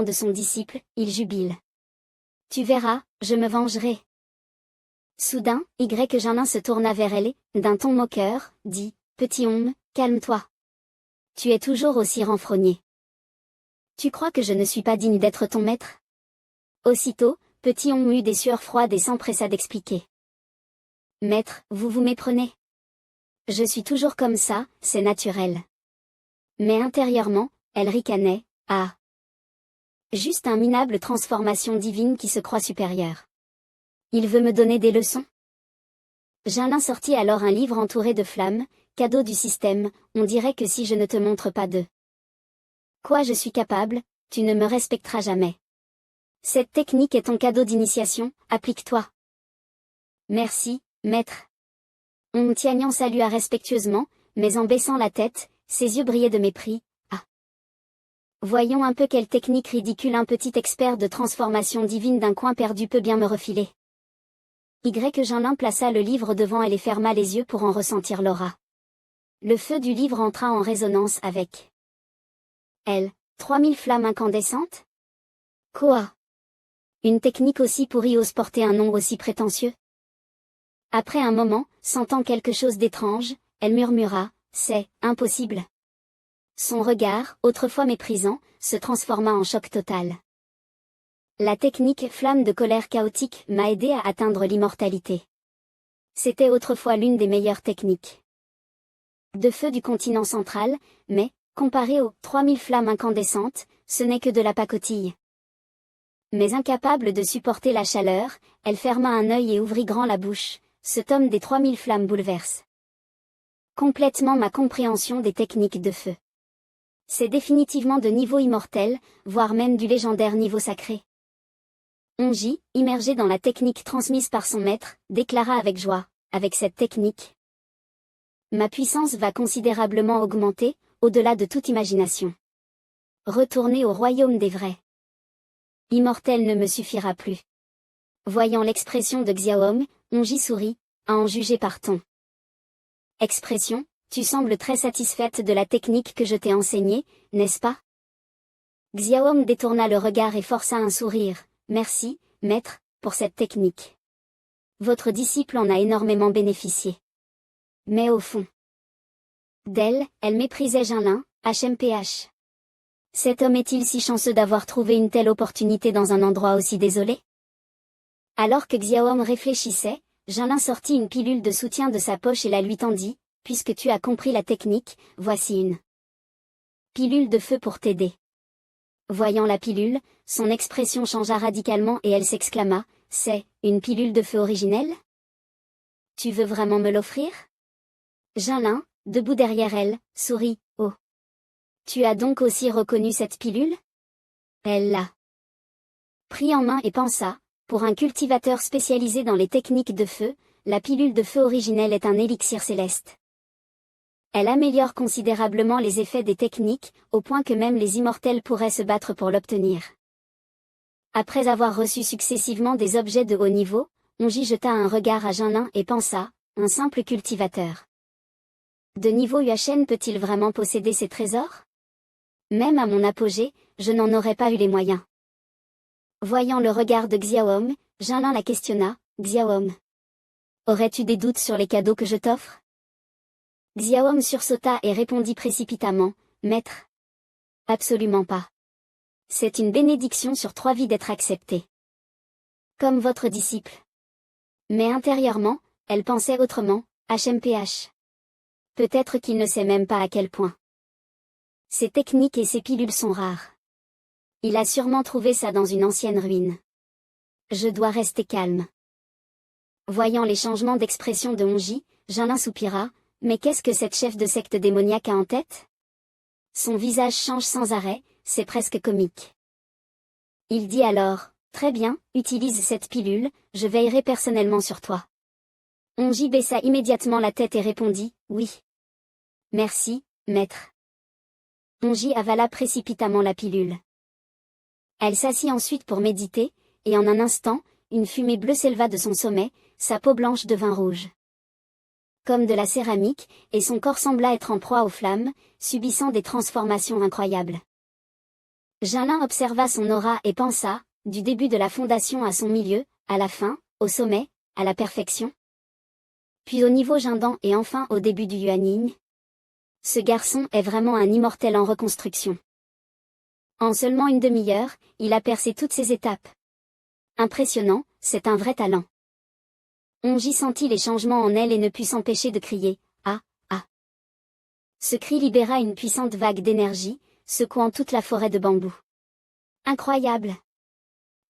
de son disciple, il jubile. Tu verras, je me vengerai. Soudain, Jeanlin se tourna vers elle et, d'un ton moqueur, dit, Petit homme, calme-toi. Tu es toujours aussi renfrogné. Tu crois que je ne suis pas digne d'être ton maître? Aussitôt, Petit homme eut des sueurs froides et s'empressa d'expliquer. Maître, vous vous méprenez. Je suis toujours comme ça, c'est naturel. Mais intérieurement, elle ricanait, ah. Juste un minable transformation divine qui se croit supérieure. Il veut me donner des leçons? Jeanlin sortit alors un livre entouré de flammes, cadeau du système, on dirait que si je ne te montre pas de quoi je suis capable, tu ne me respecteras jamais. Cette technique est ton cadeau d'initiation, applique-toi. Merci, maître. Tiagnan salua respectueusement, mais en baissant la tête, ses yeux brillaient de mépris. Ah. Voyons un peu quelle technique ridicule un petit expert de transformation divine d'un coin perdu peut bien me refiler. Jeanlin plaça le livre devant elle et ferma les yeux pour en ressentir l'aura. Le feu du livre entra en résonance avec elle. 3000 flammes incandescentes? Quoi? Une technique aussi pourrie ose porter un nom aussi prétentieux? Après un moment, sentant quelque chose d'étrange, elle murmura, c'est impossible. Son regard, autrefois méprisant, se transforma en choc total. La technique flamme de colère chaotique m'a aidé à atteindre l'immortalité. C'était autrefois l'une des meilleures techniques de feu du continent central, mais, comparé aux 3000 flammes incandescentes, ce n'est que de la pacotille. Mais incapable de supporter la chaleur, elle ferma un œil et ouvrit grand la bouche. Ce tome des 3000 flammes bouleverse complètement ma compréhension des techniques de feu. C'est définitivement de niveau immortel, voire même du légendaire niveau sacré. Onji, immergé dans la technique transmise par son maître, déclara avec joie, avec cette technique, ma puissance va considérablement augmenter, au-delà de toute imagination. Retourner au royaume des vrais immortel ne me suffira plus. Voyant l'expression de Xiaom, Onji sourit, à en juger par ton expression, tu sembles très satisfaite de la technique que je t'ai enseignée, n'est-ce pas? Xiaom détourna le regard et força un sourire. Merci, maître, pour cette technique. Votre disciple en a énormément bénéficié. Mais au fond d'elle, elle méprisait Jeanlin, HMPH. Cet homme est-il si chanceux d'avoir trouvé une telle opportunité dans un endroit aussi désolé? Alors que Xiaom réfléchissait, Jeanlin sortit une pilule de soutien de sa poche et la lui tendit, puisque tu as compris la technique, voici une pilule de feu pour t'aider. Voyant la pilule, son expression changea radicalement et elle s'exclama, c'est une pilule de feu originelle? Tu veux vraiment me l'offrir? Jeanlin, debout derrière elle, sourit, oh. Tu as donc aussi reconnu cette pilule? Elle l'a pris en main et pensa, pour un cultivateur spécialisé dans les techniques de feu, la pilule de feu originelle est un élixir céleste. Elle améliore considérablement les effets des techniques, au point que même les immortels pourraient se battre pour l'obtenir. Après avoir reçu successivement des objets de haut niveau, Onji jeta un regard à Jeanlin et pensa, un simple cultivateur de niveau UHN peut-il vraiment posséder ces trésors? Même à mon apogée, je n'en aurais pas eu les moyens. Voyant le regard de Xiaom, Jeanlin la questionna, Xiaom. Aurais-tu des doutes sur les cadeaux que je t'offre? Xiaom sursauta et répondit précipitamment, Maître. Absolument pas. C'est une bénédiction sur 3 vies d'être acceptée. Comme votre disciple. Mais intérieurement, elle pensait autrement, HMPH. Peut-être qu'il ne sait même pas à quel point ces techniques et ces pilules sont rares. Il a sûrement trouvé ça dans une ancienne ruine. Je dois rester calme. Voyant les changements d'expression de Onji, Jeanlin soupira, mais qu'est-ce que cette chef de secte démoniaque a en tête? Son visage change sans arrêt, c'est presque comique. Il dit alors, très bien, utilise cette pilule, je veillerai personnellement sur toi. Onji baissa immédiatement la tête et répondit, oui. Merci, maître. Onji avala précipitamment la pilule. Elle s'assit ensuite pour méditer, et en un instant, une fumée bleue s'éleva de son sommet, sa peau blanche devint rouge comme de la céramique, et son corps sembla être en proie aux flammes, subissant des transformations incroyables. Jeanlin observa son aura et pensa, du début de la fondation à son milieu, à la fin, au sommet, à la perfection. Puis au niveau Jindan et enfin au début du Yuanyin. Ce garçon est vraiment un immortel en reconstruction. En seulement une demi-heure, il a percé toutes ces étapes. Impressionnant, c'est un vrai talent. Onji sentit les changements en elle et ne put s'empêcher de crier « Ah, ah !» Ce cri libéra une puissante vague d'énergie, secouant toute la forêt de bambous. Incroyable!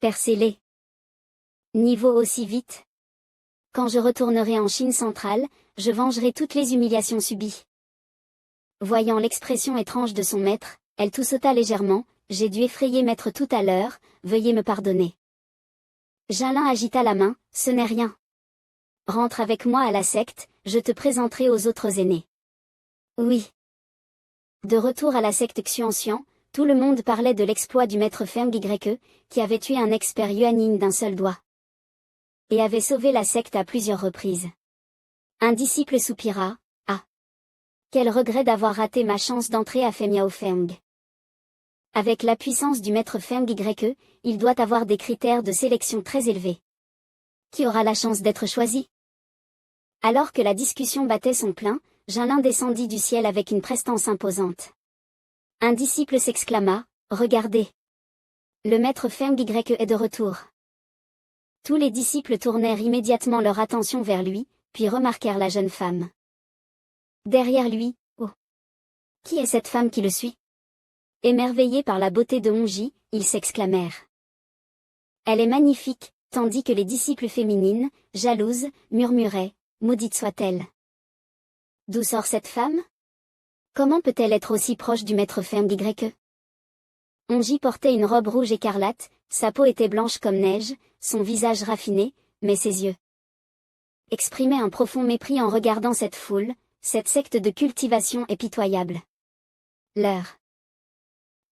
Percez-les. Niveau aussi vite. Quand je retournerai en Chine centrale, je vengerai toutes les humiliations subies. Voyant l'expression étrange de son maître, elle tout sauta légèrement. J'ai dû effrayer maître tout à l'heure, veuillez me pardonner. Jeanlin agita la main, ce n'est rien. Rentre avec moi à la secte, je te présenterai aux autres aînés. Oui. De retour à la secte Xuanxian, tout le monde parlait de l'exploit du maître Feng Yke, qui avait tué un expert Yuanyin d'un seul doigt. Et avait sauvé la secte à plusieurs reprises. Un disciple soupira, ah. Quel regret d'avoir raté ma chance d'entrer à Femiao Feng. Avec la puissance du maître Feng Yke, il doit avoir des critères de sélection très élevés. Qui aura la chance d'être choisi? Alors que la discussion battait son plein, Jeanlin descendit du ciel avec une prestance imposante. Un disciple s'exclama, regardez. Le maître Feng Yke est de retour. Tous les disciples tournèrent immédiatement leur attention vers lui, puis remarquèrent la jeune femme. Derrière lui, oh. Qui est cette femme qui le suit? Émerveillés par la beauté de Onji, ils s'exclamèrent. Elle est magnifique, tandis que les disciples féminines, jalouses, murmuraient, maudite soit-elle. D'où sort cette femme? Comment peut-elle être aussi proche du maître Feng Yke? Onji portait une robe rouge écarlate, sa peau était blanche comme neige, son visage raffiné, mais ses yeux exprimaient un profond mépris en regardant cette foule, cette secte de cultivation est pitoyable. Leurs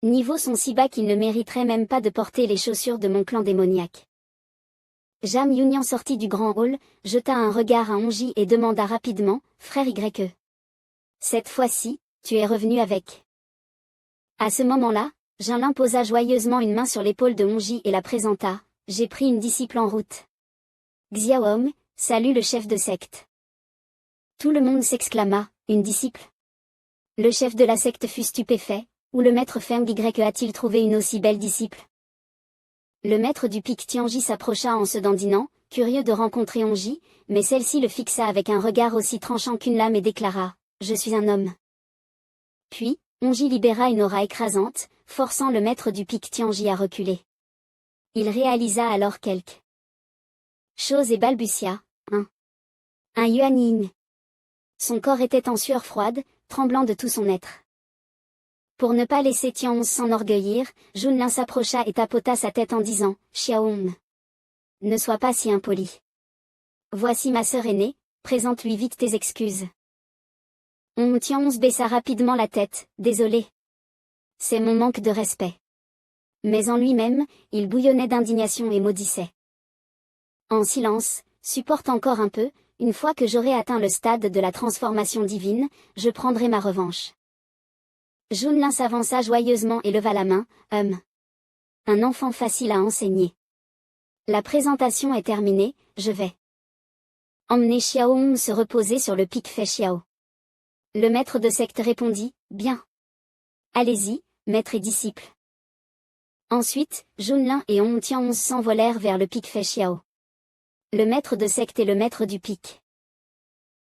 niveaux sont si bas qu'ils ne mériteraient même pas de porter les chaussures de mon clan démoniaque. Jam Yunyan sortit du grand hall, jeta un regard à Onji et demanda rapidement, frère Yke. Cette fois-ci, tu es revenu avec. À ce moment-là, Jeanlin posa joyeusement une main sur l'épaule de Onji et la présenta, j'ai pris une disciple en route. Xiaom, salue le chef de secte. Tout le monde s'exclama, une disciple. Le chef de la secte fut stupéfait, où le maître Feng Yke a-t-il trouvé une aussi belle disciple? Le maître du pic Tianji s'approcha en se dandinant, curieux de rencontrer Onji, mais celle-ci le fixa avec un regard aussi tranchant qu'une lame et déclara, je suis un homme. Puis, Onji libéra une aura écrasante, forçant le maître du pic Tianji à reculer. Il réalisa alors quelque chose et balbutia, un Yuanyin. Son corps était en sueur froide, tremblant de tout son être. Pour ne pas laisser Tianzi s'enorgueillir, Junlin s'approcha et tapota sa tête en disant, Xiaohong. Ne sois pas si impoli. Voici ma sœur aînée, présente-lui vite tes excuses. Tianzi baissa rapidement la tête, désolé. C'est mon manque de respect. Mais en lui-même, il bouillonnait d'indignation et maudissait. En silence, supporte encore un peu, une fois que j'aurai atteint le stade de la transformation divine, je prendrai ma revanche. Junlin s'avança joyeusement et leva la main, un enfant facile à enseigner. La présentation est terminée, je vais emmener Xiaohong se reposer sur le pic Fei Xiao. Le maître de secte répondit, bien. Allez-y, maître et disciple. Ensuite, Junlin et Tianzi s'envolèrent vers le pic Fei Xiao. Le maître de secte et le maître du pic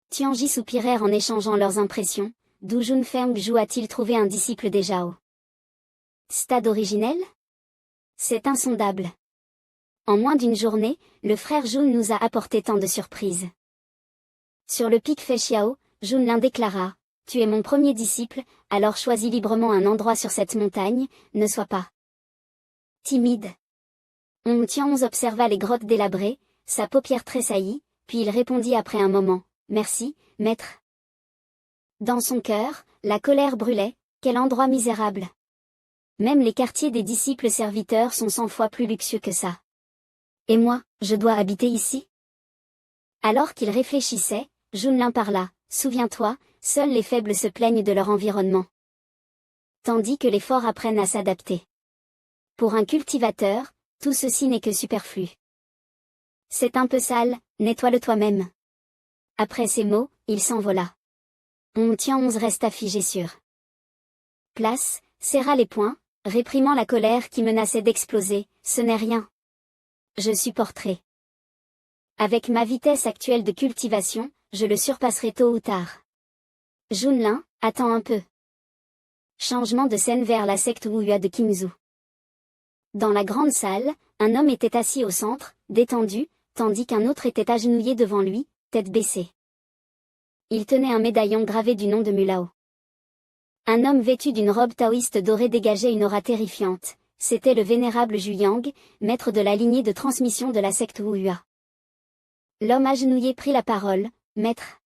Tianji soupirèrent en échangeant leurs impressions, d'où Junfeng Zhu a-t-il trouvé un disciple des Zhao? Stade originel? C'est insondable. En moins d'une journée, le frère Jun nous a apporté tant de surprises. Sur le pic Fei Xiao, Junlin déclara, tu es mon premier disciple, alors choisis librement un endroit sur cette montagne, ne sois pas timide. Tianzi observa les grottes délabrées, sa paupière tressaillit, puis il répondit après un moment, merci, maître. Dans son cœur, la colère brûlait, quel endroit misérable. Même les quartiers des disciples serviteurs sont 100 fois plus luxueux que ça. Et moi, je dois habiter ici? Alors qu'il réfléchissait, Junlin parla, souviens-toi, seuls les faibles se plaignent de leur environnement. Tandis que les forts apprennent à s'adapter. Pour un cultivateur, tout ceci n'est que superflu. C'est un peu sale, nettoie-le toi-même. Après ces mots, il s'envola. Tian-11 resta figé sur place, serra les poings, réprimant la colère qui menaçait d'exploser. Ce n'est rien. Je supporterai. Avec ma vitesse actuelle de cultivation, je le surpasserai tôt ou tard. Junlin, attends un peu. Changement de scène vers la secte Wuyua de Qingzhou. Dans la grande salle, un homme était assis au centre, détendu, tandis qu'un autre était agenouillé devant lui, tête baissée. Il tenait un médaillon gravé du nom de Mulao. Un homme vêtu d'une robe taoïste dorée dégageait une aura terrifiante. C'était le vénérable Zhu-Yang, maître de la lignée de transmission de la secte Wuyua. L'homme agenouillé prit la parole. « Maître.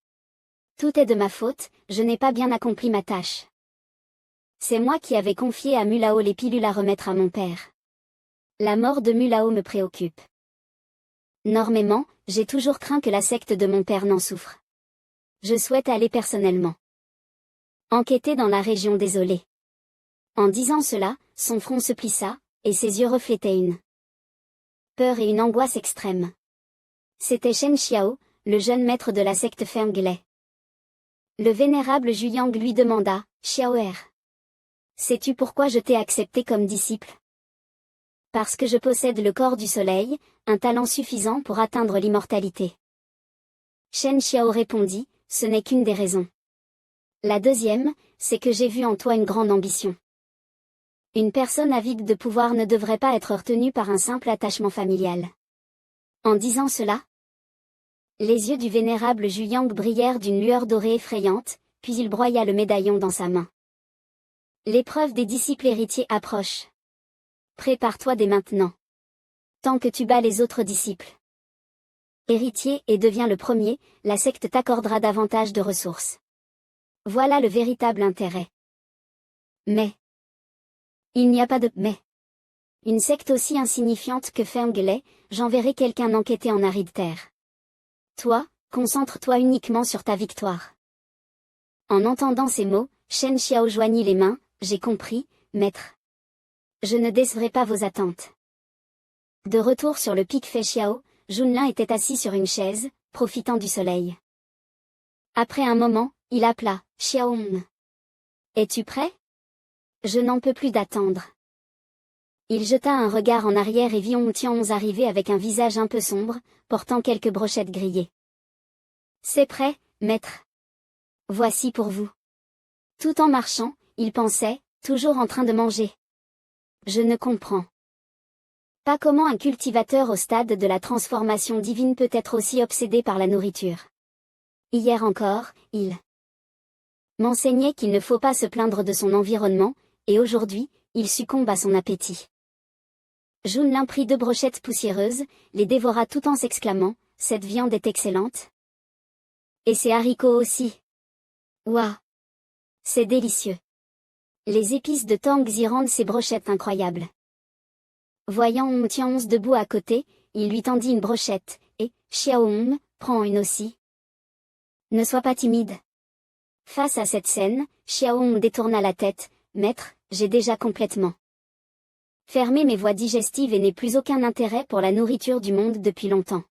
Tout est de ma faute, je n'ai pas bien accompli ma tâche. C'est moi qui avais confié à Mulao les pilules à remettre à mon père. La mort de Mulao me préoccupe. Normalement, j'ai toujours craint que la secte de mon père n'en souffre. Je souhaite aller personnellement enquêter dans la région désolée. » En disant cela, son front se plissa, et ses yeux reflétaient une peur et une angoisse extrême. C'était Shen Xiao, le jeune maître de la secte Fenglai. Le vénérable Zhu-Yang lui demanda, « Xiaoer, sais-tu pourquoi je t'ai accepté comme disciple ? » « Parce que je possède le corps du soleil, un talent suffisant pour atteindre l'immortalité. » Shen Xiao répondit, « Ce n'est qu'une des raisons. La deuxième, c'est que j'ai vu en toi une grande ambition. Une personne avide de pouvoir ne devrait pas être retenue par un simple attachement familial. » En disant cela, les yeux du vénérable Zhu-Yang brillèrent d'une lueur dorée effrayante, puis il broya le médaillon dans sa main. « L'épreuve des disciples héritiers approche. Prépare-toi dès maintenant. Tant que tu bats les autres disciples héritiers et deviens le premier, la secte t'accordera davantage de ressources. Voilà le véritable intérêt. Mais il n'y a pas de « mais ». Une secte aussi insignifiante que Fenglai, j'enverrai quelqu'un enquêter en aride terre. Toi, concentre-toi uniquement sur ta victoire. En entendant ces mots, Shen Xiao joignit les mains. J'ai compris, maître. Je ne décevrai pas vos attentes. De retour sur le pic Feixiao, Junlin était assis sur une chaise, profitant du soleil. Après un moment, il appela, Xiaohong. Es-tu prêt? Je n'en peux plus d'attendre. Il jeta un regard en arrière et vit Tian-11 arriver avec un visage un peu sombre, portant quelques brochettes grillées. C'est prêt, maître. Voici pour vous. Tout en marchant, il pensait, toujours en train de manger. Je ne comprends pas comment un cultivateur au stade de la transformation divine peut être aussi obsédé par la nourriture. Hier encore, il m'enseignait qu'il ne faut pas se plaindre de son environnement, et aujourd'hui, il succombe à son appétit. Junlin prit 2 brochettes poussiéreuses, les dévora tout en s'exclamant, « Cette viande est excellente. Et ces haricots aussi. Ouah! C'est délicieux. » Les épices de Tangxi rendent ces brochettes incroyables. Voyant Tian-11 debout à côté, il lui tendit une brochette, et, Xiaohong, prends une aussi. Ne sois pas timide. Face à cette scène, Xiaohong détourna la tête, maître, j'ai déjà complètement fermé mes voies digestives et n'ai plus aucun intérêt pour la nourriture du monde depuis longtemps.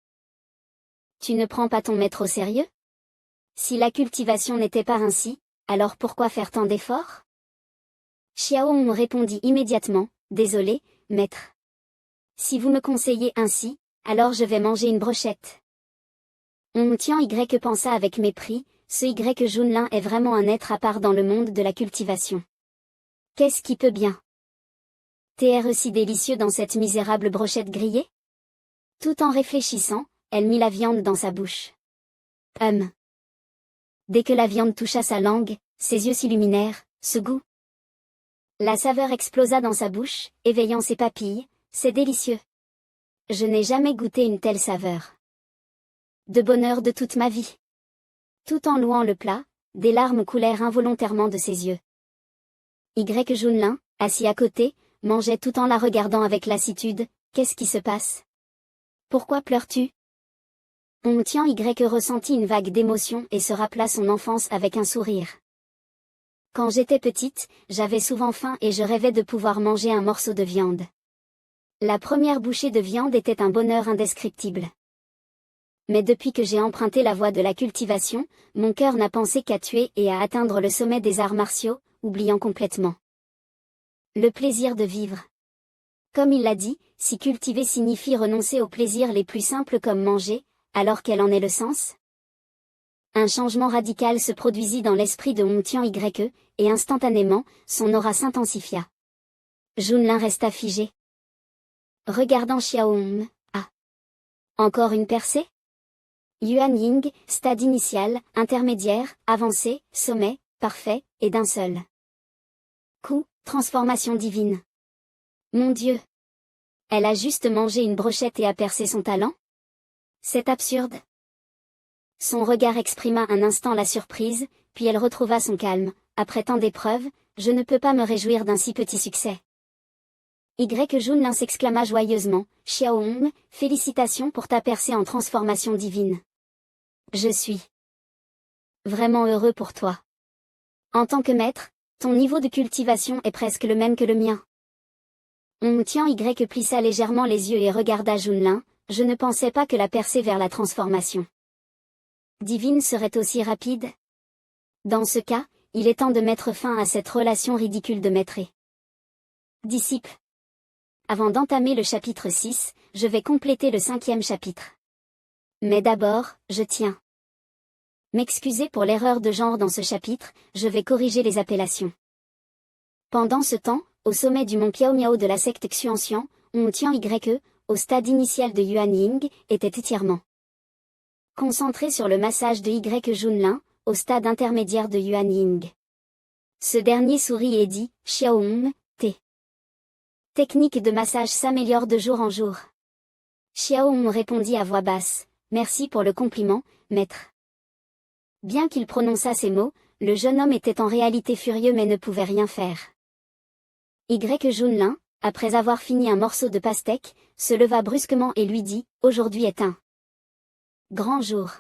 Tu ne prends pas ton maître au sérieux? Si la cultivation n'était pas ainsi, alors pourquoi faire tant d'efforts? Xiaohong répondit immédiatement, désolé, maître. Si vous me conseillez ainsi, alors je vais manger une brochette. Tian Y pensa avec mépris, ce Y Junlin est vraiment un être à part dans le monde de la cultivation. Qu'est-ce qui peut bien t'être si délicieux dans cette misérable brochette grillée? Tout en réfléchissant, elle mit la viande dans sa bouche. Dès que la viande toucha sa langue, ses yeux s'illuminèrent, ce goût. La saveur explosa dans sa bouche, éveillant ses papilles, c'est délicieux. Je n'ai jamais goûté une telle saveur. De bonheur de toute ma vie. Tout en louant le plat, des larmes coulèrent involontairement de ses yeux. Y Junlin, assis à côté, mangeait tout en la regardant avec lassitude. Qu'est-ce qui se passe? Pourquoi pleures-tu? Tian Y ressentit une vague d'émotion et se rappela son enfance avec un sourire. Quand j'étais petite, j'avais souvent faim et je rêvais de pouvoir manger un morceau de viande. La première bouchée de viande était un bonheur indescriptible. Mais depuis que j'ai emprunté la voie de la cultivation, mon cœur n'a pensé qu'à tuer et à atteindre le sommet des arts martiaux, oubliant complètement le plaisir de vivre. Comme il l'a dit, si cultiver signifie renoncer aux plaisirs les plus simples comme manger, alors quel en est le sens? Un changement radical se produisit dans l'esprit de Hong Tian-Yke, et instantanément, son aura s'intensifia. Junlin resta figé. Regardant Xiao Hong, ah. Encore une percée? Yuan Ying, stade initial, intermédiaire, avancé, sommet, parfait, et d'un seul coup, transformation divine. Mon Dieu! Elle a juste mangé une brochette et a percé son talent? C'est absurde. Son regard exprima un instant la surprise, puis elle retrouva son calme. Après tant d'épreuves, je ne peux pas me réjouir d'un si petit succès. Junlin s'exclama joyeusement, Xiao Hong, félicitations pour ta percée en transformation divine. Je suis vraiment heureux pour toi. En tant que maître, ton niveau de cultivation est presque le même que le mien. Hong Tian-Yke plissa légèrement les yeux et regarda Junlin, je ne pensais pas que la percée vers la transformation divine serait aussi rapide. Dans ce cas, il est temps de mettre fin à cette relation ridicule de maître et disciple. Avant d'entamer le chapitre 6, je vais compléter le 5e chapitre. Mais d'abord, je tiens m'excuser pour l'erreur de genre dans ce chapitre, je vais corriger les appellations. Pendant ce temps, au sommet du mont Piaomiao de la secte Xuanxian, Hong Tian-Yke, au stade initial de Yuan Ying, était entièrement concentré sur le massage de Junlin, au stade intermédiaire de Yuan Ying. Ce dernier sourit et dit, Xiao Hong, tes techniques de massage s'améliorent de jour en jour. Xiao Hong répondit à voix basse, merci pour le compliment, maître. Bien qu'il prononçât ces mots, le jeune homme était en réalité furieux mais ne pouvait rien faire. Junlin, après avoir fini un morceau de pastèque, se leva brusquement et lui dit, aujourd'hui est un grand jour.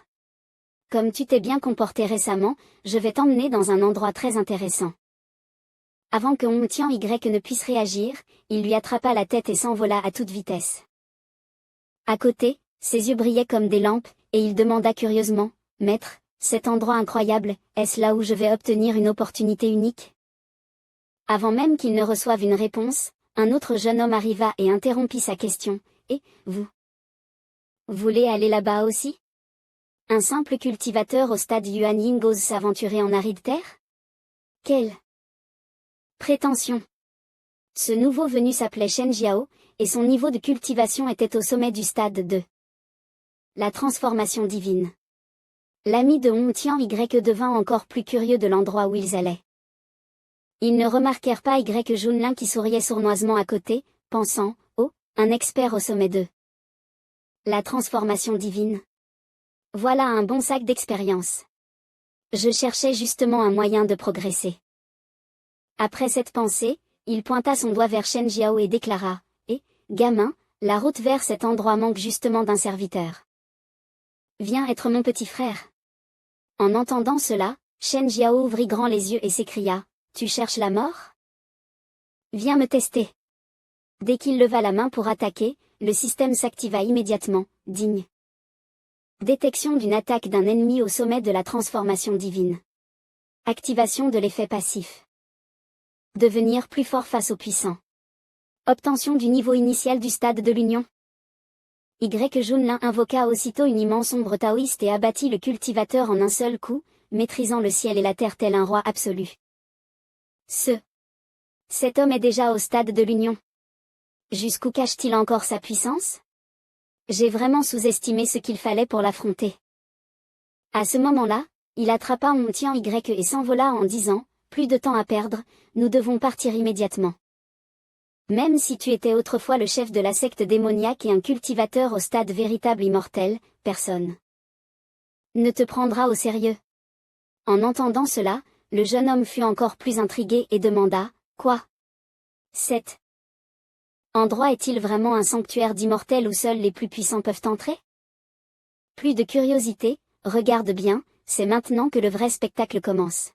Comme tu t'es bien comporté récemment, je vais t'emmener dans un endroit très intéressant. Avant que Hong Tian-Yke ne puisse réagir, il lui attrapa la tête et s'envola à toute vitesse. À côté, ses yeux brillaient comme des lampes, et il demanda curieusement, maître, cet endroit incroyable, est-ce là où je vais obtenir une opportunité unique? Avant même qu'il ne reçoive une réponse, un autre jeune homme arriva et interrompit sa question, et, vous voulez aller là-bas aussi? Un simple cultivateur au stade Yuan Ying ose s'aventurer en aride terre? Quelle prétention! Ce nouveau venu s'appelait Shen Jiao, et son niveau de cultivation était au sommet du stade de la transformation divine. L'ami de Hong Tian-Yke devint encore plus curieux de l'endroit où ils allaient. Ils ne remarquèrent pas Junlin qui souriait sournoisement à côté, pensant, oh, un expert au sommet de la transformation divine. Voilà un bon sac d'expérience. Je cherchais justement un moyen de progresser. Après cette pensée, il pointa son doigt vers Shen Jiao et déclara, gamin, la route vers cet endroit manque justement d'un serviteur. Viens être mon petit frère. En entendant cela, Shen Jiao ouvrit grand les yeux et s'écria, tu cherches la mort? Viens me tester. Dès qu'il leva la main pour attaquer, le système s'activa immédiatement, digne détection d'une attaque d'un ennemi au sommet de la transformation divine. Activation de l'effet passif. Devenir plus fort face aux puissants. Obtention du niveau initial du stade de l'union. Junlin invoqua aussitôt une immense ombre taoïste et abattit le cultivateur en un seul coup, maîtrisant le ciel et la terre tel un roi absolu. Cet homme est déjà au stade de l'union. Jusqu'où cache-t-il encore sa puissance? J'ai vraiment sous-estimé ce qu'il fallait pour l'affronter. À ce moment-là, il attrapa Hong Tian-Yke et s'envola en disant, plus de temps à perdre, nous devons partir immédiatement. Même si tu étais autrefois le chef de la secte démoniaque et un cultivateur au stade véritable immortel, personne ne te prendra au sérieux. En entendant cela, le jeune homme fut encore plus intrigué et demanda, quoi? Cet endroit est-il vraiment un sanctuaire d'immortels où seuls les plus puissants peuvent entrer? Plus de curiosité, regarde bien, c'est maintenant que le vrai spectacle commence.